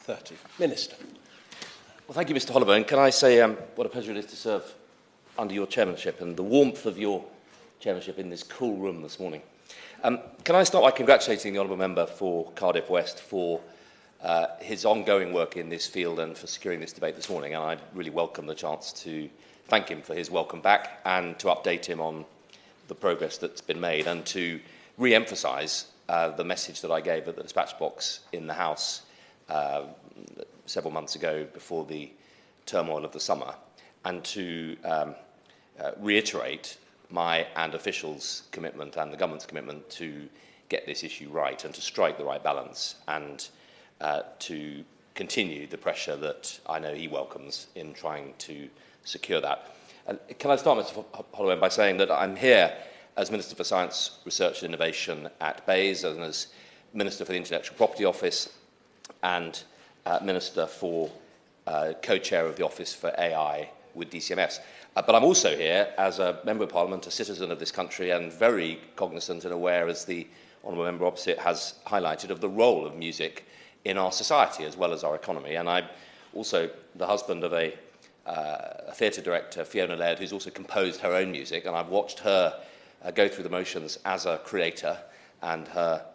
30. Minister. Well, thank you, Mr. Holliburn. Can I say what a pleasure it is to serve under your chairmanship and the warmth of your chairmanship in this cool room this morning. Can I start by congratulating the honourable member for Cardiff West for his ongoing work in this field and for securing this debate this morning. And I really welcome the chance to thank him for his welcome back and to update him on the progress that's been made and to re-emphasise the message that I gave at the dispatch box in the House several months ago before the turmoil of the summer, and to reiterate my and officials' commitment and the government's commitment to get this issue right and to strike the right balance and to continue the pressure that I know he welcomes in trying to secure that. Can I start, Mr. Holloway, by saying that I'm here as Minister for Science, Research and Innovation at BEIS and as Minister for the Intellectual Property Office and Minister for co-chair of the Office for AI with DCMS. But I'm also here as a Member of Parliament, a citizen of this country, and very cognizant and aware, as the Honourable Member opposite has highlighted, of the role of music in our society as well as our economy. And I'm also the husband of a theatre director, Fiona Laird, who's also composed her own music, and I've watched her go through the motions as a creator and her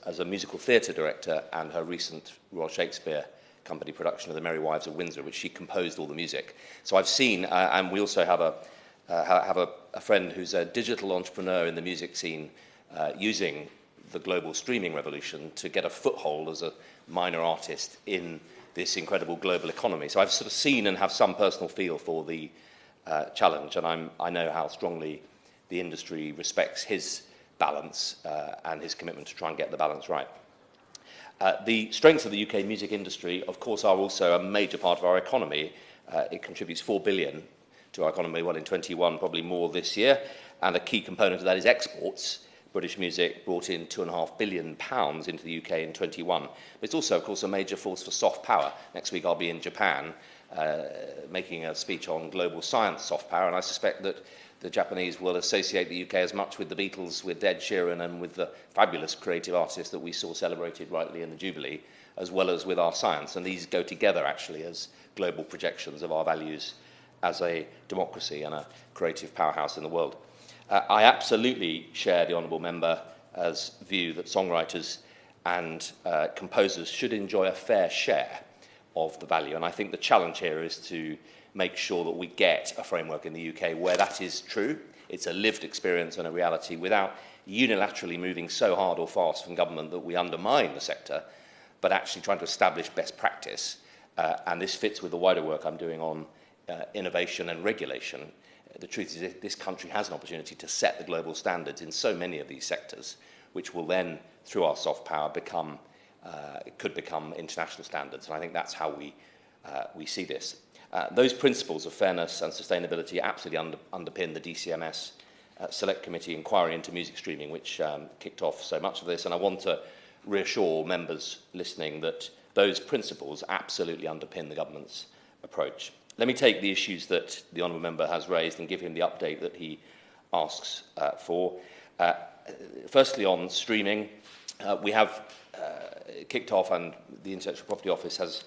as a musical theatre director and her recent Royal Shakespeare Company production of The Merry Wives of Windsor, which she composed all the music. So I've seen, and we also have a friend who's a digital entrepreneur in the music scene, using the global streaming revolution to get a foothold as a minor artist in this incredible global economy. So I've sort of seen and have some personal feel for the challenge, and I know how strongly the industry respects his balance and his commitment to try and get the balance right. The strengths of the UK music industry, of course, are also a major part of our economy. It contributes 4 billion to our economy, well, in 21, probably more this year, and a key component of that is exports. British music brought in £2.5 billion into the UK in 21. But it's also, of course, a major force for soft power. Next week I'll be in Japan making a speech on global science soft power, and I suspect that the Japanese will associate the UK as much with the Beatles, with Ed Sheeran, and with the fabulous creative artists that we saw celebrated rightly in the Jubilee, as well as with our science. And these go together, actually, as global projections of our values as a democracy and a creative powerhouse in the world. I absolutely share the honourable member's view that songwriters and composers should enjoy a fair share of the value. And I think the challenge here is to make sure that we get a framework in the UK where that is true. It's a lived experience and a reality without unilaterally moving so hard or fast from government that we undermine the sector, but actually trying to establish best practice. And this fits with the wider work I'm doing on innovation and regulation. The truth is that this country has an opportunity to set the global standards in so many of these sectors, which will then, through our soft power, could become international standards. And I think that's how we see this. Those principles of fairness and sustainability absolutely underpin the DCMS Select Committee inquiry into music streaming, which kicked off so much of this. And I want to reassure members listening that those principles absolutely underpin the government's approach. Let me take the issues that the honourable member has raised and give him the update that he asks for. Firstly, on streaming, we have kicked off, and the Intellectual Property Office has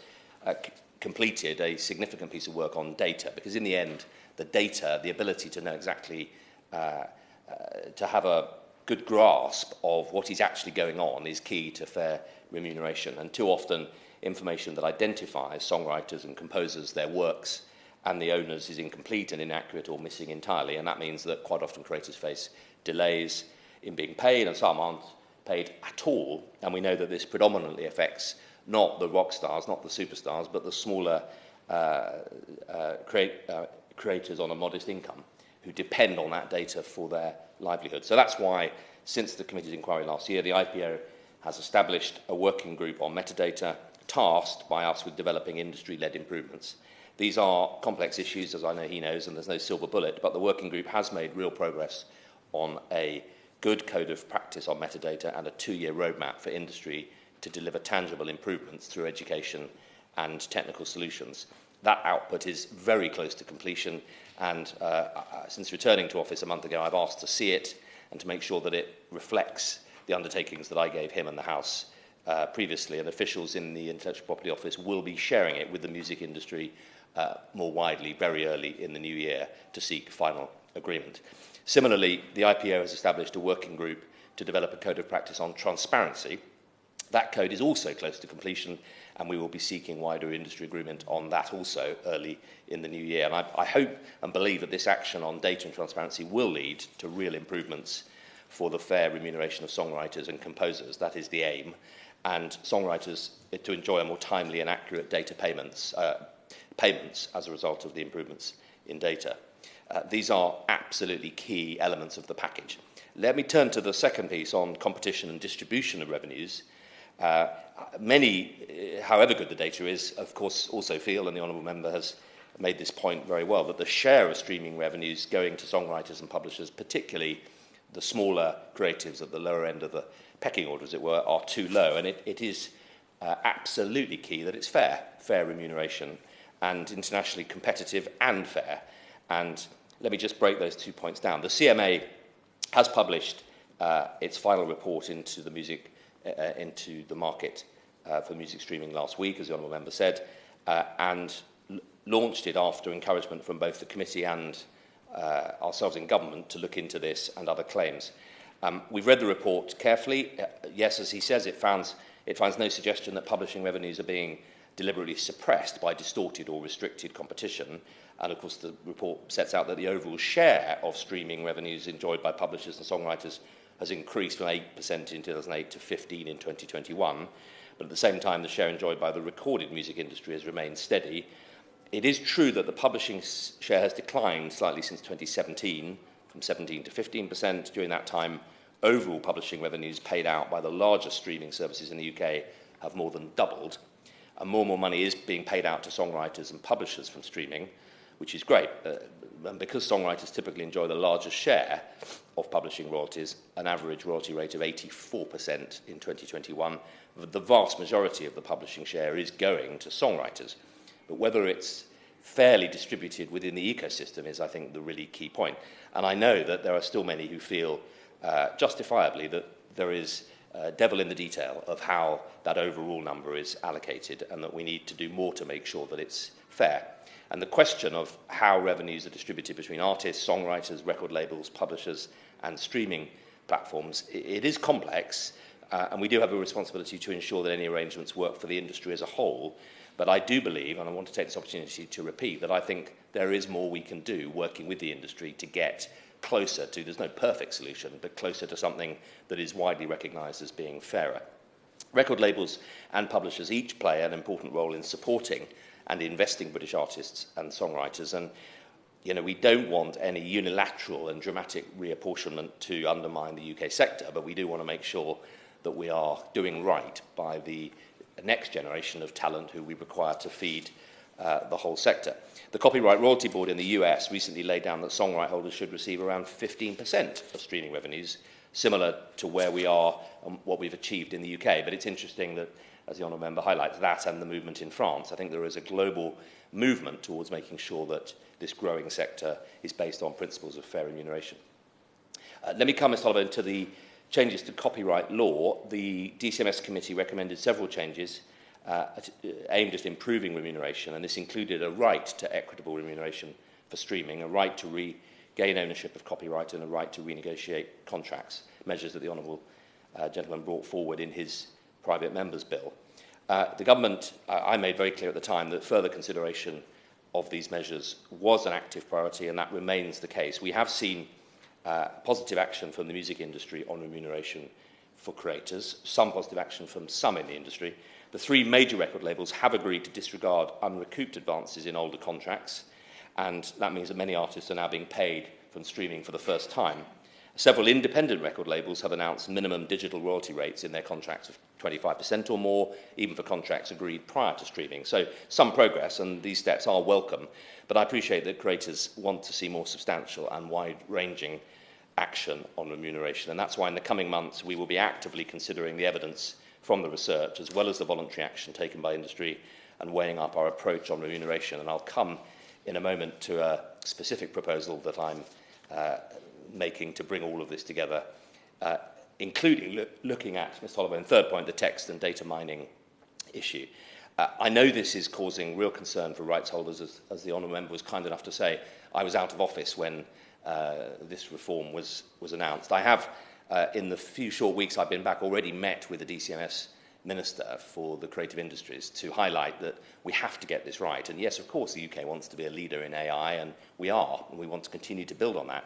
completed a significant piece of work on data, because in the end, the data, the ability to know exactly, to have a good grasp of what is actually going on is key to fair remuneration. And too often, information that identifies songwriters and composers, their works, and the owners is incomplete and inaccurate or missing entirely. And that means that quite often creators face delays in being paid, and some aren't paid at all. And we know that this predominantly affects not the rock stars, not the superstars, but the smaller creators on a modest income who depend on that data for their livelihood. So that's why, since the committee's inquiry last year, the IPO has established a working group on metadata, tasked by us with developing industry-led improvements. These are complex issues, as I know he knows, and there's no silver bullet, but the working group has made real progress on a good code of practice on metadata and a 2-year roadmap for industry to deliver tangible improvements through education and technical solutions. That output is very close to completion, and since returning to office a month ago, I've asked to see it and to make sure that it reflects the undertakings that I gave him and the House previously, and officials in the Intellectual Property Office will be sharing it with the music industry more widely very early in the new year to seek final agreement. Similarly, the IPO has established a working group to develop a code of practice on transparency. That code is also close to completion, and we will be seeking wider industry agreement on that also early in the new year. And I hope and believe that this action on data and transparency will lead to real improvements for the fair remuneration of songwriters and composers. That is the aim. And songwriters to enjoy a more timely and accurate data payments as a result of the improvements in data. These are absolutely key elements of the package. Let me turn to the second piece on competition and distribution of revenues. Many, however good the data is, of course, also feel, and the Honourable Member has made this point very well, that the share of streaming revenues going to songwriters and publishers, particularly the smaller creatives at the lower end of the pecking order, as it were, are too low. And it is absolutely key that it's fair remuneration, and internationally competitive and fair. And let me just break those 2 points down. The CMA has published its final report into the market for music streaming last week, as the Honourable Member said, and launched it after encouragement from both the committee and ourselves in government to look into this and other claims. We've read the report carefully. Yes, as he says, it finds no suggestion that publishing revenues are being deliberately suppressed by distorted or restricted competition. And of course, the report sets out that the overall share of streaming revenues enjoyed by publishers and songwriters has increased from 8% in 2008 to 15% in 2021. But at the same time, the share enjoyed by the recorded music industry has remained steady. It is true that the publishing share has declined slightly since 2017, from 17% to 15%. During that time, overall publishing revenues paid out by the largest streaming services in the UK have more than doubled. And more money is being paid out to songwriters and publishers from streaming, which is great. And because songwriters typically enjoy the largest share of publishing royalties, an average royalty rate of 84% in 2021, the vast majority of the publishing share is going to songwriters. But whether it's fairly distributed within the ecosystem is, I think, the really key point. And I know that there are still many who feel justifiably that there is devil in the detail of how that overall number is allocated, and that we need to do more to make sure that it's fair. And the question of how revenues are distributed between artists, songwriters, record labels, publishers, and streaming platforms, it is complex, and we do have a responsibility to ensure that any arrangements work for the industry as a whole. But I do believe, and I want to take this opportunity to repeat, that I think there is more we can do working with the industry to get closer to, there's no perfect solution, but closer to something that is widely recognised as being fairer. Record labels and publishers each play an important role in supporting and investing British artists and songwriters. And, we don't want any unilateral and dramatic reapportionment to undermine the UK sector, but we do want to make sure that we are doing right by the next generation of talent who we require to feed the whole sector. The Copyright Royalty Board in the US recently laid down that songwriter holders should receive around 15% of streaming revenues, similar to where we are and what we've achieved in the UK. But it's interesting that, as the Honourable Member highlights, that and the movement in France, I think there is a global movement towards making sure that this growing sector is based on principles of fair remuneration. Let me come, Mr. Oliver, to the changes to copyright law. The DCMS committee recommended several changes aimed at improving remuneration, and this included a right to equitable remuneration for streaming, a right to regain ownership of copyright, and a right to renegotiate contracts, measures that the Honourable gentleman brought forward in his private member's bill. The government, I made very clear at the time that further consideration of these measures was an active priority, and that remains the case. We have seen positive action from the music industry on remuneration for creators, some positive action from some in the industry. The three major record labels have agreed to disregard unrecouped advances in older contracts, and that means that many artists are now being paid from streaming for the first time. Several independent record labels have announced minimum digital royalty rates in their contracts of 25% or more, even for contracts agreed prior to streaming. So some progress, and these steps are welcome, but I appreciate that creators want to see more substantial and wide-ranging action on remuneration, and that's why in the coming months we will be actively considering the evidence from the research as well as the voluntary action taken by industry and weighing up our approach on remuneration. And I'll come in a moment to a specific proposal that I'm making to bring all of this together including looking at, Mr. Holloway, third point, the text and data mining issue. I know this is causing real concern for rights holders, as the honourable member was kind enough to say. I was out of office when this reform was announced. I have, in the few short weeks I've been back, already met with the DCMS Minister for the creative industries to highlight that we have to get this right. And yes, of course, the UK wants to be a leader in AI, and we are, and we want to continue to build on that.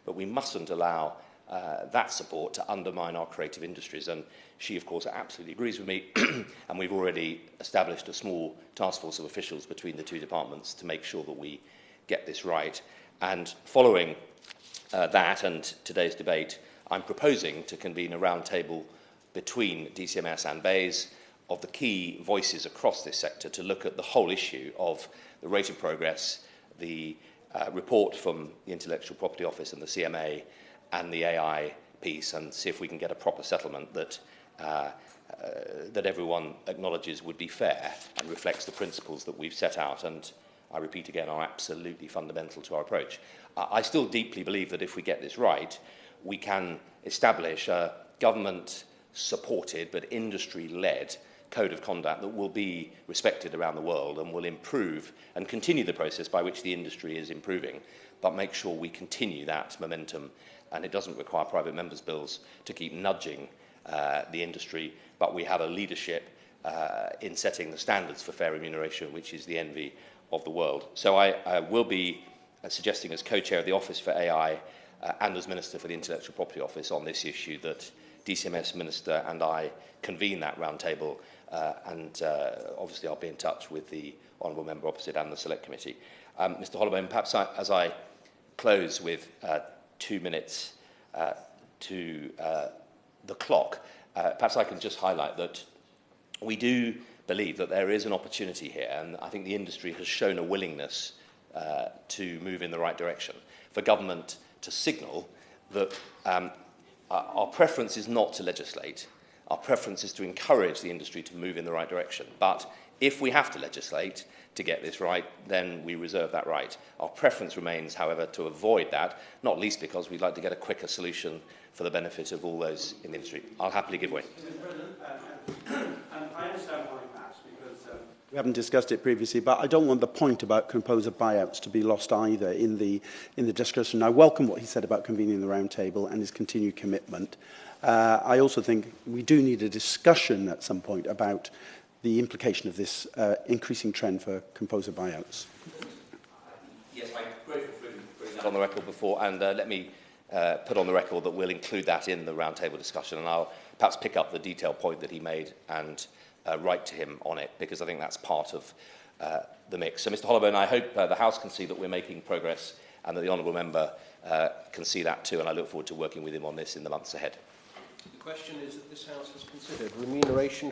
But we mustn't allow that support to undermine our creative industries. And she, of course, absolutely agrees with me, and we've already established a small task force of officials between the two departments to make sure that we get this right. And following that and today's debate, I'm proposing to convene a roundtable between DCMS and BEIS of the key voices across this sector to look at the whole issue of the rate of progress, the report from the Intellectual Property Office and the CMA, and the AI piece, and see if we can get a proper settlement that that everyone acknowledges would be fair and reflects the principles that we've set out, and I repeat again, are absolutely fundamental to our approach. I still deeply believe that if we get this right, we can establish a government-supported but industry-led code of conduct that will be respected around the world and will improve and continue the process by which the industry is improving, but make sure we continue that momentum. And it doesn't require private members' bills to keep nudging the industry, but we have a leadership in setting the standards for fair remuneration, which is the envy of the world. So I will be suggesting, as co-chair of the Office for AI and as Minister for the Intellectual Property Office on this issue, that DCMS Minister and I convene that roundtable, and obviously I'll be in touch with the Honourable Member opposite and the Select Committee. Mr. Holloway, perhaps as I close with 2 minutes to the clock, perhaps I can just highlight that we do believe that there is an opportunity here, and I think the industry has shown a willingness to move in the right direction, for government to signal that our preference is not to legislate. Our preference is to encourage the industry to move in the right direction. But if we have to legislate to get this right, then we reserve that right. Our preference remains, however, to avoid that, not least because we'd like to get a quicker solution for the benefit of all those in the industry. I'll happily give way. Mr. President, I understand why you asked, because we haven't discussed it previously, but I don't want the point about composer buyouts to be lost either in the discussion. I welcome what he said about convening the roundtable and his continued commitment. I also think we do need a discussion at some point about the implication of this increasing trend for composer buyouts. Yes, I'm grateful for putting that on the record before, and let me put on the record that we'll include that in the roundtable discussion, and I'll perhaps pick up the detailed point that he made and write to him on it, because I think that's part of the mix. So, Mr. Holloway, I hope the House can see that we're making progress and that the Honourable Member can see that too, and I look forward to working with him on this in the months ahead. The question is that this House has considered remuneration